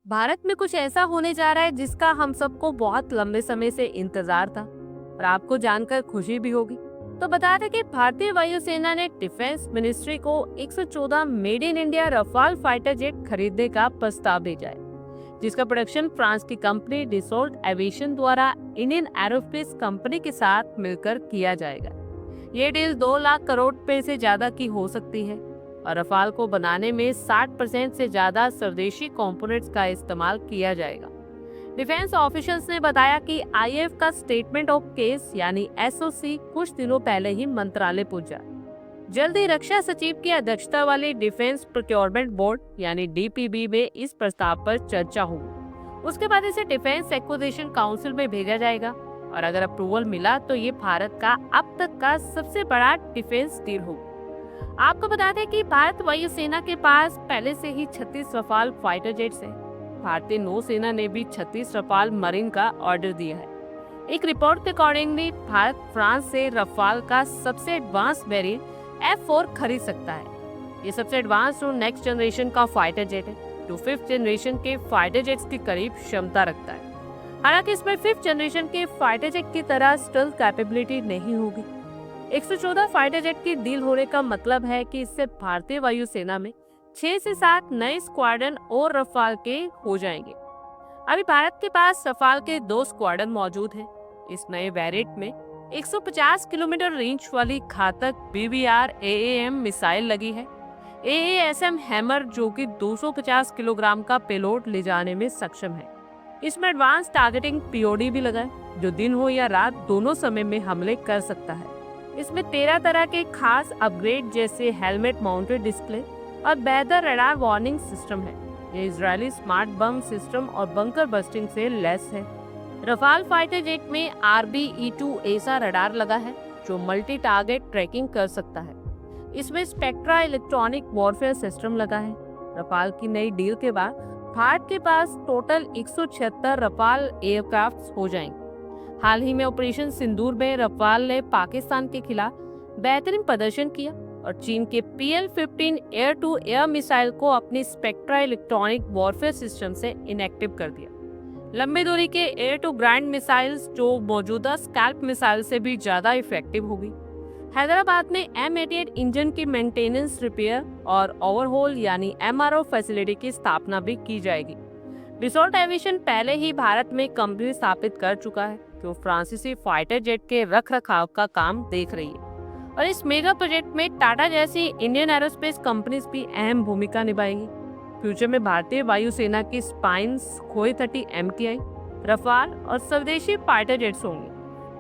भारत में कुछ ऐसा होने जा रहा है जिसका हम सबको बहुत लंबे समय से इंतजार था और आपको जानकर खुशी भी होगी। तो बता दें कि भारतीय वायुसेना ने डिफेंस मिनिस्ट्री को 114 made in India Rafale fighter jet खरीदने का प्रस्ताव भेजा है, जिसका प्रोडक्शन फ्रांस की कंपनी डिसॉल्ट एविएशन द्वारा इंडियन एरोस्पेस कंपनी के साथ मिलकर किया जाएगा। ये डील 2 लाख करोड़ रुपए से ज्यादा की हो सकती है और रफाल को बनाने में 60% से ज्यादा स्वदेशी कंपोनेंट्स का इस्तेमाल किया जाएगा। डिफेंस ऑफिशियल्स ने बताया कि आईएफ का स्टेटमेंट ऑफ केस यानी एसओसी कुछ दिनों पहले ही मंत्रालय पहुंचा। जल्द ही रक्षा सचिव की अध्यक्षता वाली डिफेंस प्रोक्योरमेंट बोर्ड यानी डीपीबी में इस प्रस्ताव पर चर्चा होगी। उसके बाद इसे डिफेंस एक्विजिशन काउंसिल में भेजा जाएगा और अगर अप्रूवल मिला तो ये भारत का अब तक का सबसे बड़ा डिफेंस डील होगा। आपको बता दें कि भारत वायुसेना के पास पहले से ही 36 रफाल फाइटर जेट्स हैं। भारतीय नौसेना ने भी 36 रफाल मरीन का ऑर्डर दिया है। एक रिपोर्ट के अकॉर्डिंगली भारत फ्रांस से रफाल का सबसे एडवांस वेरिएंट F4 खरीद सकता है। ये सबसे एडवांस और नेक्स्ट जनरेशन का फाइटर जेट है जो 5th जनरेशन के फाइटर जेट्स के करीब क्षमता रखता है। हालांकि इसमें 5th जनरेशन के फाइटर जेट की तरह स्टेल्थ कैपेबिलिटी नहीं होगी। 114 फाइटर जेट की डील होने का मतलब है कि इससे भारतीय वायुसेना में 6 से 7 नए स्क्वाड्रन और रफाल के हो जाएंगे। अभी भारत के पास रफाल के 2 स्क्वाड्रन मौजूद हैं। इस नए वेरिएंट में 150 किलोमीटर रेंज वाली घातक BBR AAM मिसाइल लगी है। AASM हैमर जो कि 250 किलोग्राम का पेलोड ले जाने में सक्षम है। इसमें एडवांस टारगेटिंग POD भी लगा है जो दिन हो या रात दोनों समय में हमले कर सकता है। इसमें 13 तरह के खास अपग्रेड जैसे हेलमेट माउंटेड डिस्प्ले और बेहतर रडार वार्निंग सिस्टम है। ये इजरायली स्मार्ट बम सिस्टम और बंकर बस्टिंग से लेस है। रफाल फाइटर जेट में RBE2 ऐसा रडार लगा है जो मल्टी टारगेट ट्रैकिंग कर सकता है। इसमें स्पेक्ट्रा इलेक्ट्रॉनिक वॉरफेयर सिस्टम लगा है। रफाल की नई डील के बाद भारत के पास टोटल 176 रफाल एयरक्राफ्ट हो जाएंगे। हाल ही में ऑपरेशन सिंदूर में रफाल ने पाकिस्तान के खिलाफ बेहतरीन प्रदर्शन किया और चीन के PL-15 air to air missile को अपनी स्पेक्ट्रा इलेक्ट्रॉनिक वॉरफेयर सिस्टम से इनएक्टिव कर दिया। लंबी दूरी के एयर टू ग्राउंड मिसाइल्स जो मौजूदा स्कैल्प मिसाइल से भी ज्यादा इफेक्टिव होगी। हैदराबाद में M88 इंजन की मेंटेनेंस, रिपेयर और ओवरहॉल यानी MRO फैसिलिटी की स्थापना भी की जाएगी। डिसॉल्ट एविएशन पहले ही भारत में कंपनी स्थापित कर चुका है जो फ्रांसीसी फाइटर जेट के रखरखाव का काम देख रही है और इस मेगा प्रोजेक्ट में टाटा जैसी इंडियन एरोस्पेस कंपनीज भी अहम भूमिका निभाएंगी। फ्यूचर में भारतीय वायुसेना की स्पाइन सुखोई 30 MTI, रफाल और स्वदेशी फाइटर जेट्स होंगे।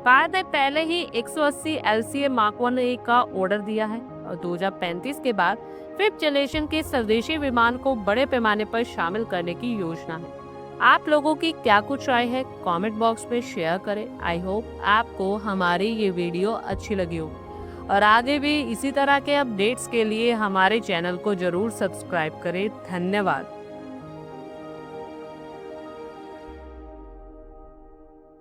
भारत ने पहले ही 180 LCA Mark 1A का ऑर्डर दिया है और 2035 के बाद 5th जनरेशन के स्वदेशी विमान को बड़े पैमाने पर शामिल करने की योजना है। आप लोगों की क्या कुछ राय है कमेंट बॉक्स में शेयर करें। आई होप आपको हमारी ये वीडियो अच्छी लगी हो और आगे भी इसी तरह के अपडेट्स के लिए हमारे चैनल को जरूर सब्सक्राइब करें। धन्यवाद।